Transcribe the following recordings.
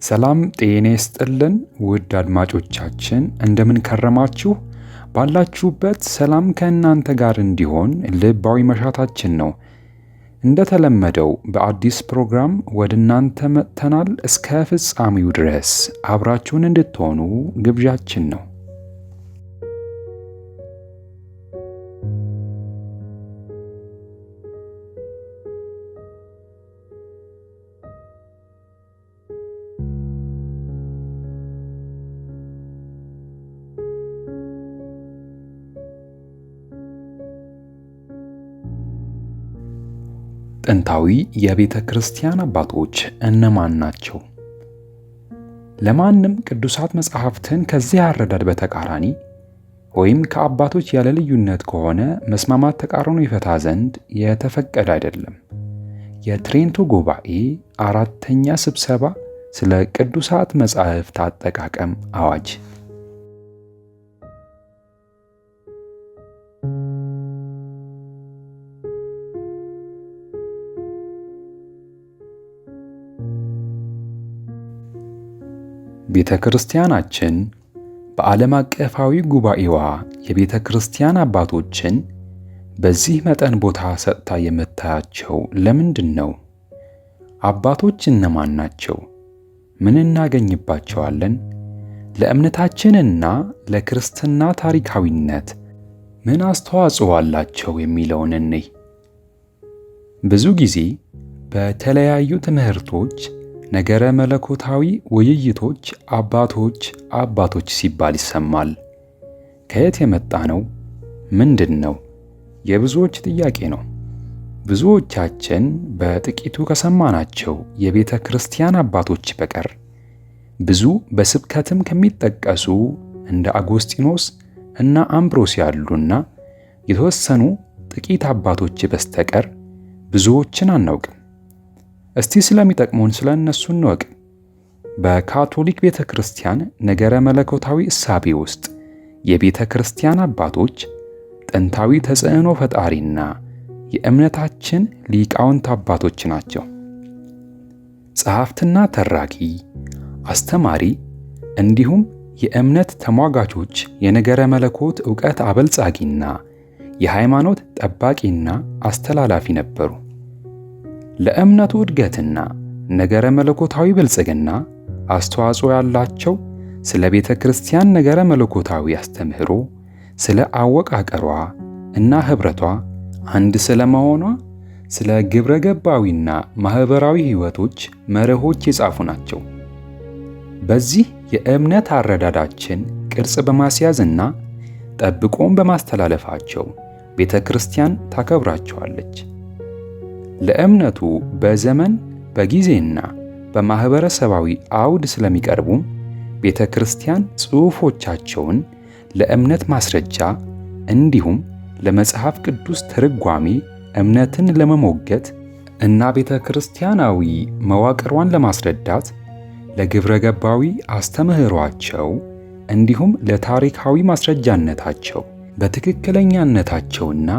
ሰላም ጤና ይስጥልን ውድ አድማጮቻችን እንደምን ከረማችሁ? ባላችሁበት ሰላም ከእናንተ ጋር እንዲሆን ልባዊ መሻታችን ነው። እንደተለመደው በአዲስ ፕሮግራም ወደ እናንተ መጥተናል። እስከ ፍጻሜው ድረስ አብራችሁን እንድትሆኑ ግብዣችን ነው። ጥንታዊ የቤተ ክርስቲያን አባቶች እነማን ናቸው? ለማንም ቅዱሳት መጻሕፍትን ከዚህ አረዳድ በተቃራኒ ወይም ከአባቶች ያለ ልዩነት ከሆነ መስማማት ተቃርኖ ይፈታ ዘንድ የተፈቀደ አይደለም። የትሬንቶ ጉባኤ አራተኛ ስብሰባ ስለ ቅዱሳት መጻሕፍት አጠቃቀም አዋጅ ቤተ ክርስቲያናችን በዓለም አቀፋዊ ጉባኤዋ የቤተ ክርስቲያን አባቶችን በዚህ መጠን ቦታ ሰጥታ የምታያቸው ለምንድን ነው? አባቶች እነማን ናቸው? ምን እናገኝባቸዋለን? ለእምነታችንና ለክርስትና ታሪካዊነት ምን አስተዋጽኦ አላቸው የሚለውን እንይ። ብዙ ጊዜ በተለያዩ ትምህርቶች ነገረ መለኮታዊ ውይይቶች አባቶች ሲባል ይሰማል። ከየት የመጣ ነው? ምንድን ነው? የብዙዎች ጥያቄ ነው። ብዙዎቻችን በጥቂቱ ከሰማናቸው የቤተ ክርስቲያን አባቶች በቀር ብዙ በስብከትም ከሚጠቀሱ እንደ አጎስጢኖስ እና አምብሮስ ያሉና የተወሰኑ ጥቂት አባቶች በስተቀር ብዙዎችን አናውቅም። እስቲ ስለሚጠቅሙን ስለ እነሱ እንወቅ። በካቶሊክ ቤተ ክርስቲያን ነገረ መለኮታዊ እሳቤ ውስጥ የቤተ ክርስቲያን አባቶች ጥንታዊ ተጽዕኖ ፈጣሪና የእምነታችን ሊቃውንት አባቶች ናቸው። ጸሐፍትና ተራኪ፣ አስተማሪ እንዲሁም የእምነት ተሟጋቾች፣ የነገረ መለኮት ዕውቀት አበልጻጊና የሃይማኖት ጠባቂና አስተላላፊ ነበሩ። ለእምነቱ እድገትና ነገረ መለኮታዊ ብልጽግና አስተዋጽኦ ያላቸው ስለ ቤተ ክርስቲያን ነገረ መለኮታዊ አስተምህሮ፣ ስለ አወቃቀሯ እና ኅብረቷ፣ አንድ ስለመሆኗ፣ ስለ ግብረ ገባዊና ማኅበራዊ ሕይወቶች መርሆች የጻፉ ናቸው። በዚህ የእምነት አረዳዳችን ቅርጽ በማስያዝና ጠብቆም በማስተላለፋቸው ቤተ ክርስቲያን ታከብራቸዋለች። ለእምነቱ በዘመን በጊዜና በማኅበረሰባዊ አውድ ስለሚቀርቡም ቤተ ክርስቲያን ጽሑፎቻቸውን ለእምነት ማስረጃ እንዲሁም ለመጽሐፍ ቅዱስ ትርጓሜ እምነትን ለመሞገት እና ቤተ ክርስቲያናዊ መዋቅሯን ለማስረዳት ለግብረ ገባዊ አስተምህሯቸው እንዲሁም ለታሪካዊ ማስረጃነታቸው በትክክለኛነታቸውና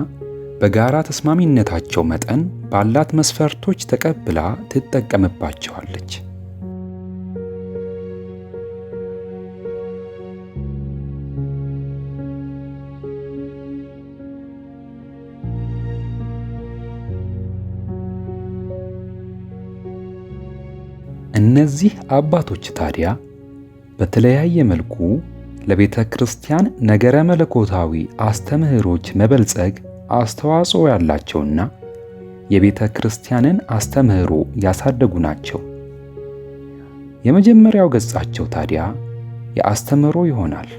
በጋራ ተስማሚነታቸው መጠን ባላት መስፈርቶች ተቀብላ ትጠቀምባቸዋለች። እነዚህ አባቶች ታዲያ በተለያየ መልኩ ለቤተ ክርስቲያን ነገረ መለኮታዊ አስተምህሮች መበልጸግ አስተዋጽኦ ያላቸውና የቤተ ክርስቲያንን አስተምህሮ ያሳደጉ ናቸው። የመጀመሪያው ገጻቸው ታዲያ የአስተምህሮ ይሆናል።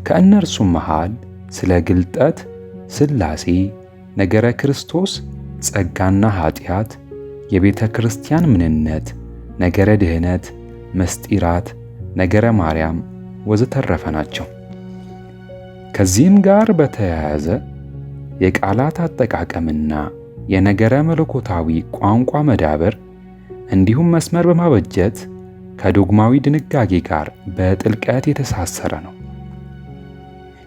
ከእነርሱም መሃል ስለ ግልጠት፣ ሥላሴ፣ ነገረ ክርስቶስ፣ ጸጋና ኃጢአት፣ የቤተ ክርስቲያን ምንነት፣ ነገረ ድኅነት፣ ምስጢራት፣ ነገረ ማርያም ወዘተረፈ ናቸው። ከዚህም ጋር በተያያዘ የቃላት አጠቃቀምና የነገረ መለኮታዊ ቋንቋ መዳበር እንዲሁም መስመር በማበጀት ከዶግማዊ ድንጋጌ ጋር በጥልቀት የተሳሰረ ነው።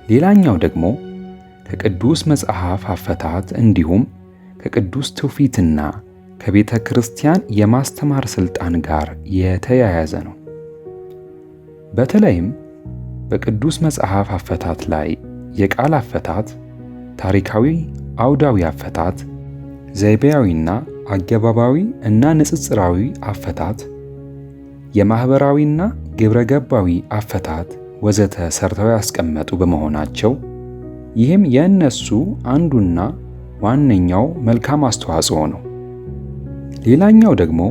ሌላኛው ደግሞ ከቅዱስ መጽሐፍ አፈታት እንዲሁም ከቅዱስ ትውፊትና ከቤተ ክርስቲያን የማስተማር ሥልጣን ጋር የተያያዘ ነው። በተለይም በቅዱስ መጽሐፍ አፈታት ላይ የቃል አፈታት፣ ታሪካዊ አውዳዊ አፈታት፣ ዘይቤያዊና አገባባዊ እና ንጽጽራዊ አፈታት፣ የማኅበራዊና ግብረ ገባዊ አፈታት ወዘተ ሰርተው ያስቀመጡ በመሆናቸው ይህም የእነሱ አንዱና ዋነኛው መልካም አስተዋጽኦ ነው። ሌላኛው ደግሞ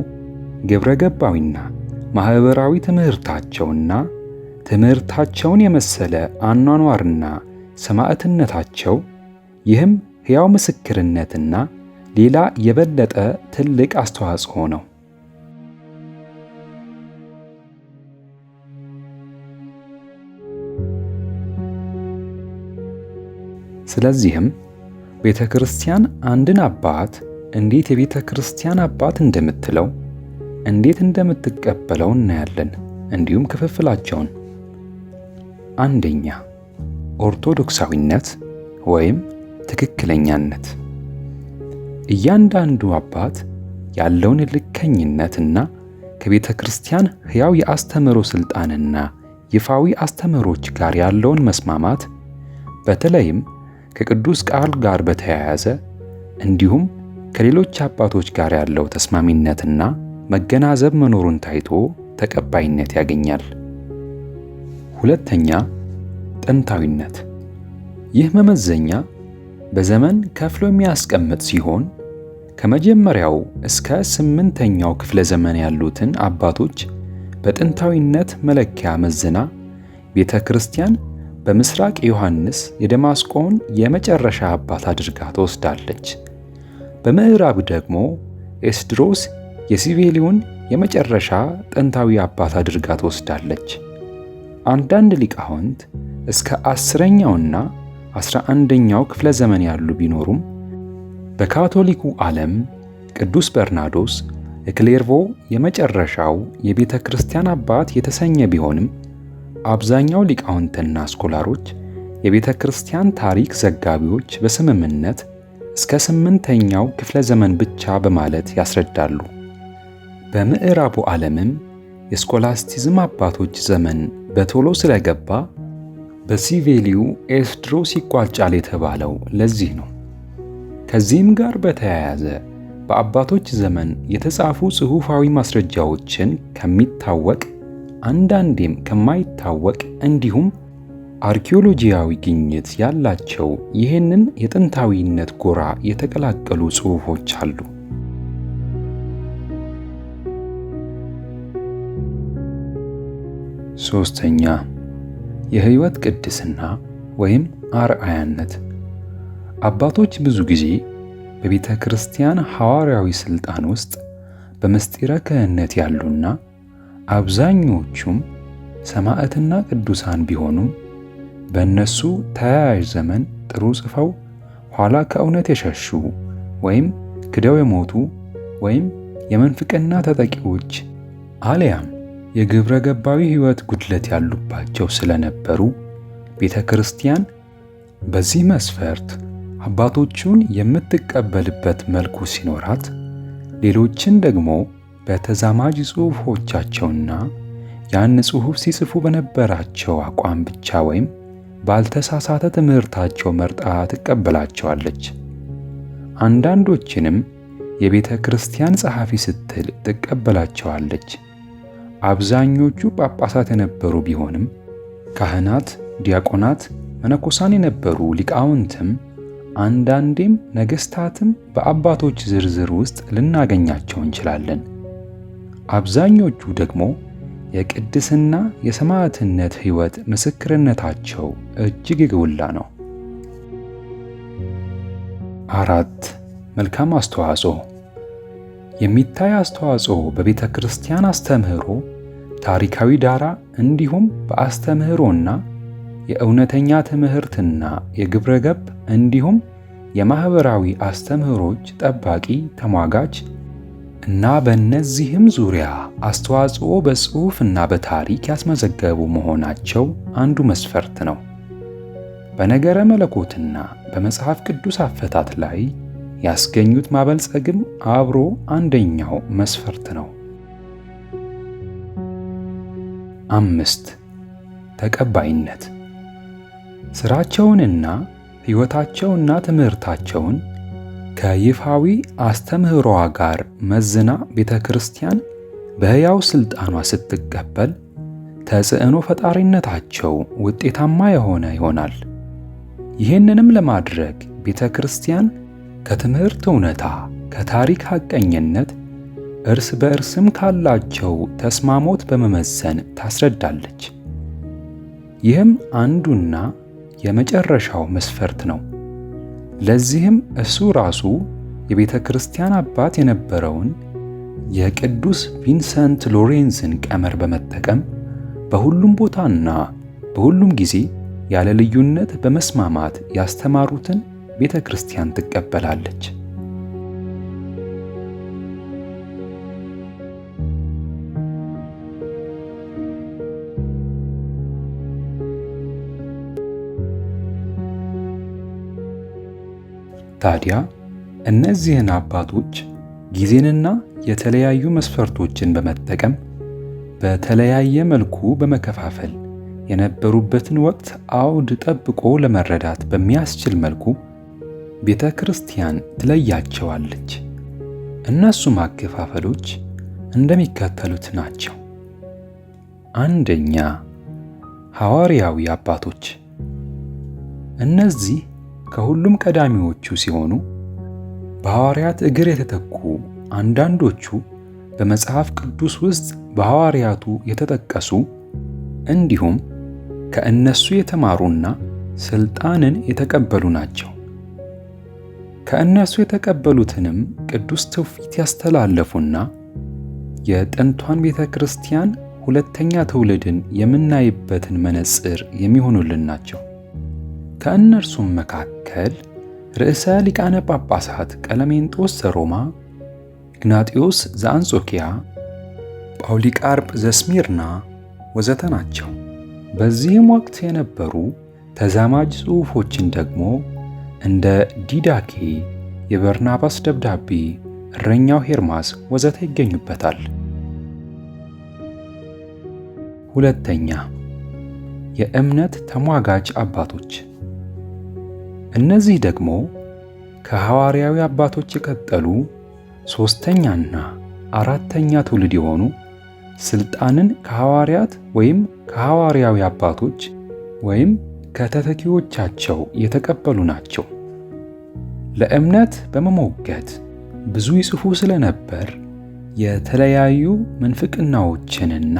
ግብረ ገባዊና ማኅበራዊ ትምህርታቸውን የመሰለ አኗኗርና ሰማዕትነታቸው፣ ይህም ሕያው ምስክርነትና ሌላ የበለጠ ትልቅ አስተዋጽኦ ነው። ስለዚህም ቤተ ክርስቲያን አንድን አባት እንዴት የቤተ ክርስቲያን አባት እንደምትለው እንዴት እንደምትቀበለው እናያለን። እንዲሁም ክፍፍላቸውን። አንደኛ፣ ኦርቶዶክሳዊነት ወይም ትክክለኛነት። እያንዳንዱ አባት ያለውን ልከኝነትና ከቤተ ክርስቲያን ሕያው የአስተምህሮ ሥልጣንና ይፋዊ አስተምህሮች ጋር ያለውን መስማማት፣ በተለይም ከቅዱስ ቃል ጋር በተያያዘ እንዲሁም ከሌሎች አባቶች ጋር ያለው ተስማሚነትና መገናዘብ መኖሩን ታይቶ ተቀባይነት ያገኛል። ሁለተኛ፣ ጥንታዊነት። ይህ መመዘኛ በዘመን ከፍሎ የሚያስቀምጥ ሲሆን ከመጀመሪያው እስከ 8ኛው ክፍለ ዘመን ያሉትን አባቶች በጥንታዊነት መለኪያ መዝና ቤተ ክርስቲያን በምስራቅ ዮሐንስ የደማስቆን የመጨረሻ አባት አድርጋ ትወስዳለች። በምዕራብ ደግሞ ኤስድሮስ የሲቤሊዮን የመጨረሻ ጥንታዊ አባት አድርጋ ትወስዳለች። አንዳንድ ሊቃውንት እስከ 10ኛውና 11ኛው ክፍለ ዘመን ያሉ ቢኖሩም በካቶሊኩ ዓለም ቅዱስ በርናዶስ የክሌርቮ የመጨረሻው የቤተ ክርስቲያን አባት የተሰኘ ቢሆንም አብዛኛው ሊቃውንትና ስኮላሮች የቤተ ክርስቲያን ታሪክ ዘጋቢዎች በስምምነት እስከ 8ኛው ክፍለ ዘመን ብቻ በማለት ያስረዳሉ። በምዕራቡ ዓለምም የስኮላስቲዝም አባቶች ዘመን በቶሎ ስለገባ በሲቬሊዩ ኤስድሮስ ይቋጫል የተባለው ለዚህ ነው። ከዚህም ጋር በተያያዘ በአባቶች ዘመን የተጻፉ ጽሑፋዊ ማስረጃዎችን ከሚታወቅ አንዳንዴም ከማይታወቅ እንዲሁም አርኪኦሎጂያዊ ግኝት ያላቸው ይህንን የጥንታዊነት ጎራ የተቀላቀሉ ጽሑፎች አሉ። ሶስተኛ፣ የሕይወት ቅድስና ወይም አርአያነት። አባቶች ብዙ ጊዜ በቤተ ክርስቲያን ሐዋርያዊ ሥልጣን ውስጥ በምስጢረ ክህነት ያሉና አብዛኞቹም ሰማዕትና ቅዱሳን ቢሆኑም በእነሱ ተያያዥ ዘመን ጥሩ ጽፈው ኋላ ከእውነት የሸሹ ወይም ክደው የሞቱ ወይም የመንፍቅና ተጠቂዎች አልያም የግብረ ገባዊ ሕይወት ጉድለት ያሉባቸው ስለነበሩ ቤተ ክርስቲያን በዚህ መስፈርት አባቶቹን የምትቀበልበት መልኩ ሲኖራት፣ ሌሎችን ደግሞ በተዛማጅ ጽሑፎቻቸውና ያን ጽሑፍ ሲጽፉ በነበራቸው አቋም ብቻ ወይም ባልተሳሳተ ትምህርታቸው መርጣ ትቀበላቸዋለች። አንዳንዶችንም የቤተ ክርስቲያን ጸሐፊ ስትል ትቀበላቸዋለች። አብዛኞቹ ጳጳሳት የነበሩ ቢሆንም ካህናት፣ ዲያቆናት፣ መነኮሳን የነበሩ ሊቃውንትም አንዳንዴም ነገሥታትም በአባቶች ዝርዝር ውስጥ ልናገኛቸው እንችላለን። አብዛኞቹ ደግሞ የቅድስና የሰማዕትነት ሕይወት ምስክርነታቸው እጅግ የጎላ ነው። 4. መልካም አስተዋጽኦ። የሚታይ አስተዋጽኦ በቤተ ክርስቲያን አስተምህሮ፣ ታሪካዊ ዳራ እንዲሁም በአስተምህሮና የእውነተኛ ትምህርትና የግብረ ገብ እንዲሁም የማኅበራዊ አስተምህሮች ጠባቂ ተሟጋች እና በእነዚህም ዙሪያ አስተዋጽኦ በጽሑፍና በታሪክ ያስመዘገቡ መሆናቸው አንዱ መስፈርት ነው። በነገረ መለኮትና በመጽሐፍ ቅዱስ አፈታት ላይ ያስገኙት ማበልጸግም አብሮ አንደኛው መስፈርት ነው። 5. ተቀባይነት። ሥራቸውንና ሕይወታቸውና ትምህርታቸውን ከይፋዊ አስተምህሮዋ ጋር መዝና ቤተ ክርስቲያን በሕያው ሥልጣኗ ስትቀበል ተጽዕኖ ፈጣሪነታቸው ውጤታማ የሆነ ይሆናል። ይህንንም ለማድረግ ቤተ ክርስቲያን ከትምህርት እውነታ፣ ከታሪክ ሐቀኝነት፣ እርስ በእርስም ካላቸው ተስማሞት በመመዘን ታስረዳለች። ይህም አንዱና የመጨረሻው መስፈርት ነው። ለዚህም እሱ ራሱ የቤተ ክርስቲያን አባት የነበረውን የቅዱስ ቪንሰንት ሎሬንዝን ቀመር በመጠቀም በሁሉም ቦታና በሁሉም ጊዜ ያለ ልዩነት በመስማማት ያስተማሩትን ቤተ ክርስቲያን ትቀበላለች። ታዲያ እነዚህን አባቶች ጊዜንና የተለያዩ መስፈርቶችን በመጠቀም በተለያየ መልኩ በመከፋፈል የነበሩበትን ወቅት አውድ ጠብቆ ለመረዳት በሚያስችል መልኩ ቤተ ክርስቲያን ትለያቸዋለች። እነሱም አከፋፈሎች እንደሚከተሉት ናቸው። 1. ሐዋርያዊ አባቶች። እነዚህ ከሁሉም ቀዳሚዎቹ ሲሆኑ በሐዋርያት እግር የተተኩ፣ አንዳንዶቹ በመጽሐፍ ቅዱስ ውስጥ በሐዋርያቱ የተጠቀሱ እንዲሁም ከእነሱ የተማሩና ሥልጣንን የተቀበሉ ናቸው። ከእነሱ የተቀበሉትንም ቅዱስ ትውፊት ያስተላለፉና የጥንቷን ቤተ ክርስቲያን ሁለተኛ ትውልድን የምናይበትን መነጽር የሚሆኑልን ናቸው። ከእነርሱም መካከል ርዕሰ ሊቃነ ጳጳሳት ቀለሜንጦስ ዘሮማ፣ ኢግናጢዮስ ዘአንጾኪያ፣ ጳውሊቃርጵ ዘስሚርና ወዘተ ናቸው። በዚህም ወቅት የነበሩ ተዛማጅ ጽሑፎችን ደግሞ እንደ ዲዳኬ፣ የበርናባስ ደብዳቤ፣ እረኛው ሄርማስ ወዘተ ይገኙበታል። 2. የእምነት ተሟጋች አባቶች። እነዚህ ደግሞ ከሐዋርያዊ አባቶች የቀጠሉ 3ኛና 4ኛ ትውልድ የሆኑ ሥልጣንን ከሐዋርያት ወይም ከሐዋርያዊ አባቶች ወይም ከተተኪዎቻቸው የተቀበሉ ናቸው። ለእምነት በመሞገት ብዙ ይጽፉ ስለነበር የተለያዩ ምንፍቅናዎችንና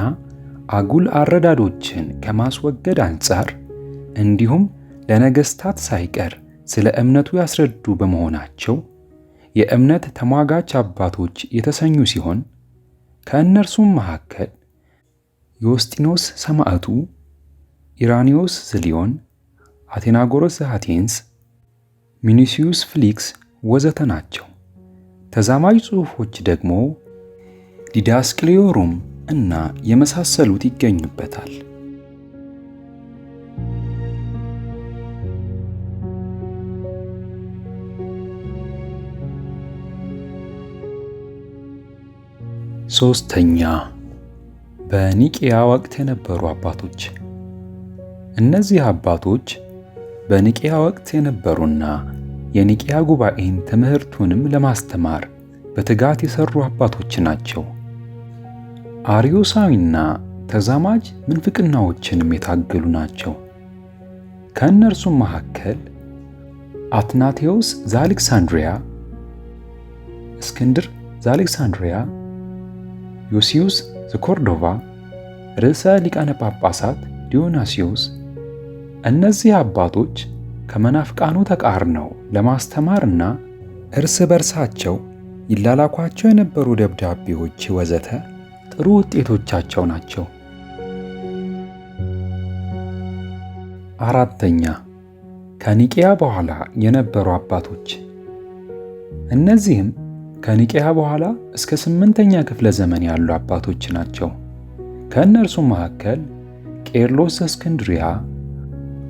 አጉል አረዳዶችን ከማስወገድ አንጻር እንዲሁም ለነገሥታት ሳይቀር ስለ እምነቱ ያስረዱ በመሆናቸው የእምነት ተሟጋች አባቶች የተሰኙ ሲሆን ከእነርሱም መካከል ዮስጢኖስ ሰማዕቱ፣ ኢራኒዮስ ዘሊዮን፣ አቴናጎረስ ዘአቴንስ፣ ሚኒሲዩስ ፍሊክስ ወዘተ ናቸው። ተዛማጅ ጽሑፎች ደግሞ ዲዳስቅልዮሩም እና የመሳሰሉት ይገኙበታል። ሶስተኛ በኒቅያ ወቅት የነበሩ አባቶች። እነዚህ አባቶች በኒቅያ ወቅት የነበሩና የኒቅያ ጉባኤን ትምህርቱንም ለማስተማር በትጋት የሰሩ አባቶች ናቸው። አርዮሳዊና ተዛማጅ ምንፍቅናዎችንም የታገሉ ናቸው። ከእነርሱም መካከል አትናቴዎስ ዘአሌክሳንድሪያ፣ እስክንድር ዘአሌክሳንድሪያ፣ ዮስዩስ ዘኮርዶቫ፣ ርዕሰ ሊቃነ ጳጳሳት ዲዮናስዮስ እነዚህ አባቶች ከመናፍቃኑ ተቃርነው ለማስተማርና እርስ በርሳቸው ይላላኳቸው የነበሩ ደብዳቤዎች ወዘተ ጥሩ ውጤቶቻቸው ናቸው። አራተኛ፣ ከኒቅያ በኋላ የነበሩ አባቶች። እነዚህም ከኒቅያ በኋላ እስከ 8ኛ ክፍለ ዘመን ያሉ አባቶች ናቸው። ከእነርሱም መካከል ቄርሎስ ዘእስክንድርያ፣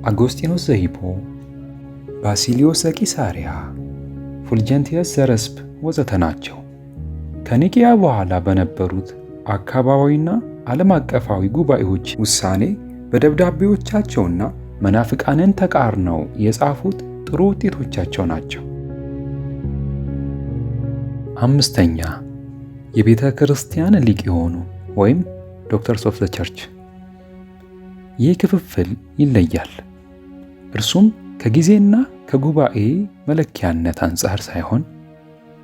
አጎስጢኖስ ዘሂፖ፣ ባሲሊዮስ ዘቂሳርያ፣ ፉልጀንቲየስ ዘረስፕ ወዘተ ናቸው። ከኒቅያ በኋላ በነበሩት አካባቢያዊና ዓለም አቀፋዊ ጉባኤዎች ውሳኔ በደብዳቤዎቻቸውና መናፍቃንን ተቃርነው የጻፉት ጥሩ ውጤቶቻቸው ናቸው። አምስተኛ፣ የቤተ ክርስቲያን ሊቅ የሆኑ ወይም ዶክተርስ ኦፍ ዘ ቸርች። ይህ ክፍፍል ይለያል። እርሱም ከጊዜና ከጉባኤ መለኪያነት አንጻር ሳይሆን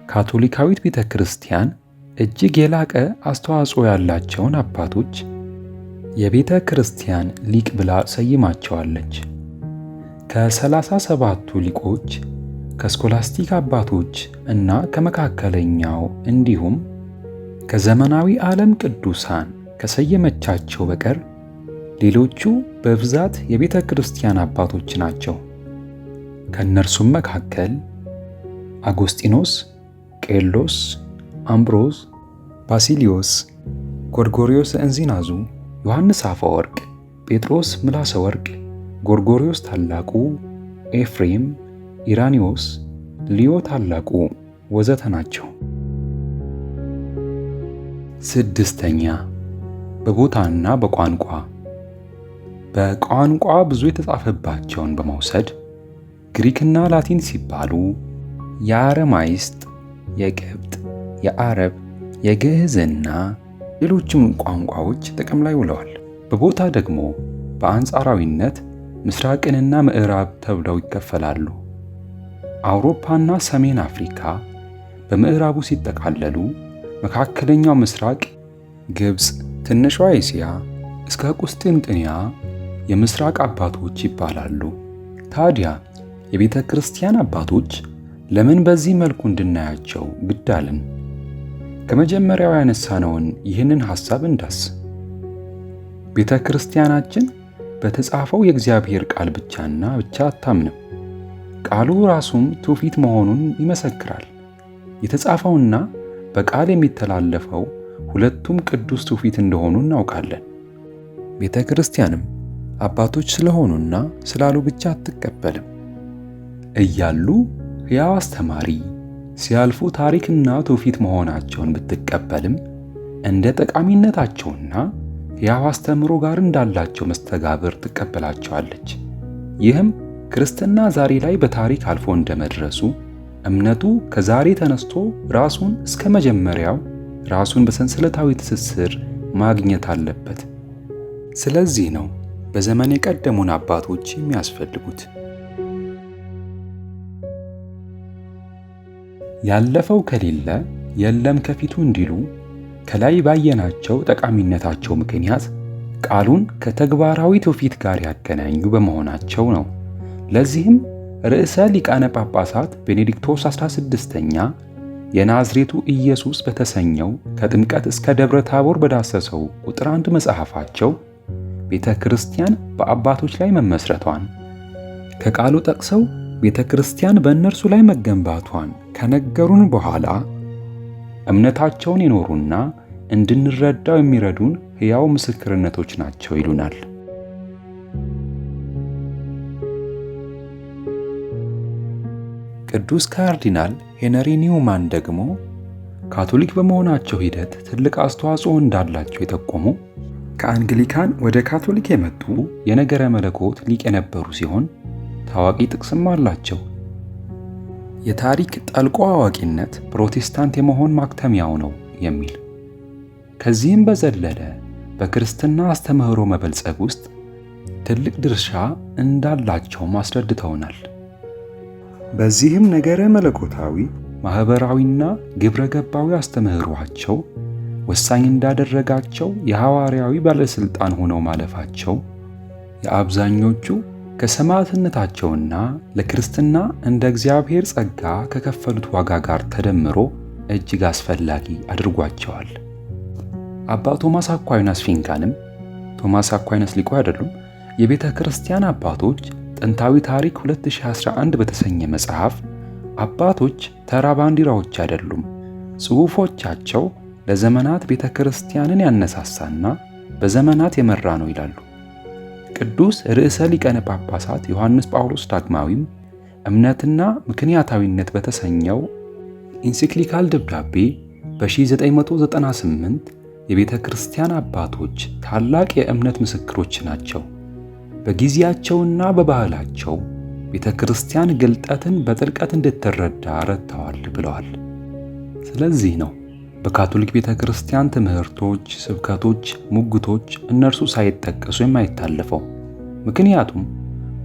ካቶሊካዊት ቤተ ክርስቲያን እጅግ የላቀ አስተዋጽኦ ያላቸውን አባቶች የቤተ ክርስቲያን ሊቅ ብላ ሰይማቸዋለች። ከ37ቱ ሊቆች ከስኮላስቲክ አባቶች እና ከመካከለኛው እንዲሁም ከዘመናዊ ዓለም ቅዱሳን ከሰየመቻቸው በቀር ሌሎቹ በብዛት የቤተ ክርስቲያን አባቶች ናቸው። ከእነርሱም መካከል አጎስጢኖስ፣ ቄርሎስ፣ አምብሮስ፣ ባሲሊዮስ፣ ጎርጎርዮስ ዘእንዚናዙ፣ ዮሐንስ አፈወርቅ፣ ጴጥሮስ ምላሰ ወርቅ፣ ጎርጎርዮስ ታላቁ፣ ኤፍሬም፣ ኢራኒዮስ፣ ሊዮ ታላቁ ወዘተ ናቸው። ስድስተኛ፣ በቦታና በቋንቋ። በቋንቋ ብዙ የተጻፈባቸውን በመውሰድ ግሪክና ላቲን ሲባሉ የአረማይስጥ፣ የቅብጥ፣ የአረብ፣ የግዕዝና ሌሎችም ቋንቋዎች ጥቅም ላይ ውለዋል። በቦታ ደግሞ በአንጻራዊነት ምስራቅንና ምዕራብ ተብለው ይከፈላሉ። አውሮፓና ሰሜን አፍሪካ በምዕራቡ ሲጠቃለሉ፣ መካከለኛው ምስራቅ፣ ግብፅ፣ ትንሿ እስያ እስከ ቁስጥንጥንያ የምስራቅ አባቶች ይባላሉ። ታዲያ የቤተ ክርስቲያን አባቶች ለምን በዚህ መልኩ እንድናያቸው ግድ አለን? ከመጀመሪያው ያነሳነውን ይህንን ሐሳብ እንዳስ ቤተ ክርስቲያናችን በተጻፈው የእግዚአብሔር ቃል ብቻና ብቻ አታምንም። ቃሉ ራሱም ትውፊት መሆኑን ይመሰክራል። የተጻፈውና በቃል የሚተላለፈው ሁለቱም ቅዱስ ትውፊት እንደሆኑ እናውቃለን። ቤተ ክርስቲያንም አባቶች ስለሆኑና ስላሉ ብቻ አትቀበልም። እያሉ ሕያው አስተማሪ፣ ሲያልፉ ታሪክና ትውፊት መሆናቸውን ብትቀበልም እንደ ጠቃሚነታቸውና ሕያው አስተምሮ ጋር እንዳላቸው መስተጋብር ትቀበላቸዋለች። ይህም ክርስትና ዛሬ ላይ በታሪክ አልፎ እንደመድረሱ እምነቱ ከዛሬ ተነስቶ ራሱን እስከ መጀመሪያው ራሱን በሰንሰለታዊ ትስስር ማግኘት አለበት። ስለዚህ ነው በዘመን የቀደሙን አባቶች የሚያስፈልጉት። ያለፈው ከሌለ የለም ከፊቱ እንዲሉ ከላይ ባየናቸው ጠቃሚነታቸው ምክንያት ቃሉን ከተግባራዊ ትውፊት ጋር ያገናኙ በመሆናቸው ነው። ለዚህም ርዕሰ ሊቃነ ጳጳሳት ቤኔዲክቶስ 16ኛ የናዝሬቱ ኢየሱስ በተሰኘው ከጥምቀት እስከ ደብረ ታቦር በዳሰሰው ቁጥር 1 መጽሐፋቸው ቤተ ክርስቲያን በአባቶች ላይ መመስረቷን ከቃሉ ጠቅሰው ቤተ ክርስቲያን በእነርሱ ላይ መገንባቷን ከነገሩን በኋላ እምነታቸውን የኖሩና እንድንረዳው የሚረዱን ሕያው ምስክርነቶች ናቸው ይሉናል። ቅዱስ ካርዲናል ሄነሪ ኒውማን ደግሞ ካቶሊክ በመሆናቸው ሂደት ትልቅ አስተዋጽኦ እንዳላቸው የጠቆሙ ከአንግሊካን ወደ ካቶሊክ የመጡ የነገረ መለኮት ሊቅ የነበሩ ሲሆን ታዋቂ ጥቅስም አላቸው። የታሪክ ጠልቆ አዋቂነት ፕሮቴስታንት የመሆን ማክተሚያው ነው የሚል። ከዚህም በዘለለ በክርስትና አስተምህሮ መበልጸግ ውስጥ ትልቅ ድርሻ እንዳላቸውም አስረድተውናል። በዚህም ነገረ መለኮታዊ ማኅበራዊና ግብረ ገባዊ አስተምህሯቸው ወሳኝ እንዳደረጋቸው የሐዋርያዊ ባለሥልጣን ሆነው ማለፋቸው የአብዛኞቹ ከሰማዕትነታቸውና ለክርስትና እንደ እግዚአብሔር ጸጋ ከከፈሉት ዋጋ ጋር ተደምሮ እጅግ አስፈላጊ አድርጓቸዋል። አባ ቶማስ አኳይናስ ፊንካንም ቶማስ አኳይናስ ሊቁ አይደሉም፣ የቤተ ክርስቲያን አባቶች ጥንታዊ ታሪክ 2011 በተሰኘ መጽሐፍ አባቶች ተራ ባንዲራዎች አይደሉም፣ ጽሑፎቻቸው ለዘመናት ቤተ ክርስቲያንን ያነሳሳና በዘመናት የመራ ነው ይላሉ። ቅዱስ ርዕሰ ሊቃነ ጳጳሳት ዮሐንስ ጳውሎስ ዳግማዊም እምነትና ምክንያታዊነት በተሰኘው ኢንሲክሊካል ደብዳቤ በ1998 የቤተ ክርስቲያን አባቶች ታላቅ የእምነት ምስክሮች ናቸው፣ በጊዜያቸውና በባህላቸው ቤተ ክርስቲያን ግልጠትን በጥልቀት እንድትረዳ ረድተዋል ብለዋል። ስለዚህ ነው በካቶሊክ ቤተ ክርስቲያን ትምህርቶች፣ ስብከቶች፣ ሙግቶች እነርሱ ሳይጠቀሱ የማይታለፈው። ምክንያቱም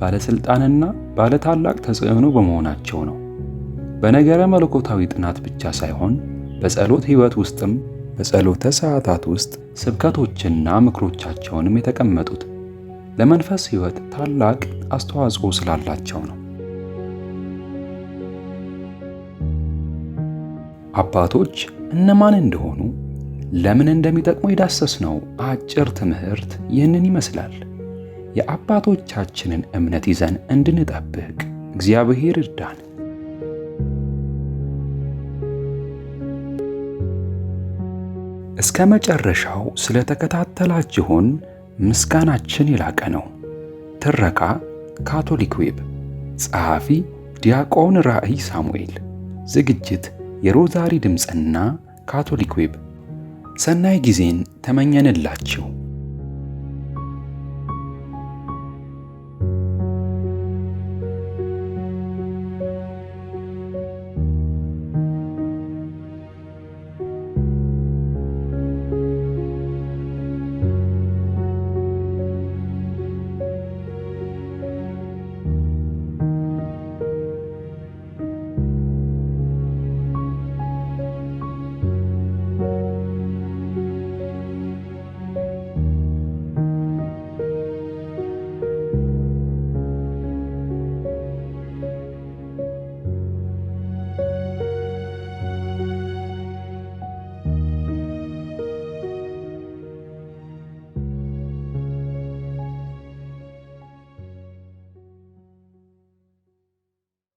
ባለሥልጣንና ባለታላቅ ተጽዕኖ በመሆናቸው ነው። በነገረ መለኮታዊ ጥናት ብቻ ሳይሆን በጸሎት ሕይወት ውስጥም በጸሎተ ሰዓታት ውስጥ ስብከቶችና ምክሮቻቸውንም የተቀመጡት ለመንፈስ ሕይወት ታላቅ አስተዋጽኦ ስላላቸው ነው። አባቶች እነማን እንደሆኑ፣ ለምን እንደሚጠቅሙ የዳሰስነው አጭር ትምህርት ይህንን ይመስላል። የአባቶቻችንን እምነት ይዘን እንድንጠብቅ እግዚአብሔር ይርዳን። እስከ መጨረሻው ስለተከታተላችሁን ምስጋናችን የላቀ ነው። ትረካ ካቶሊክ ዌብ፣ ጸሐፊ ዲያቆን ራእይ ሳሙኤል፣ ዝግጅት የሮዛሪ ድምፅና ካቶሊክ ዌብ። ሰናይ ጊዜን ተመኘንላችሁ።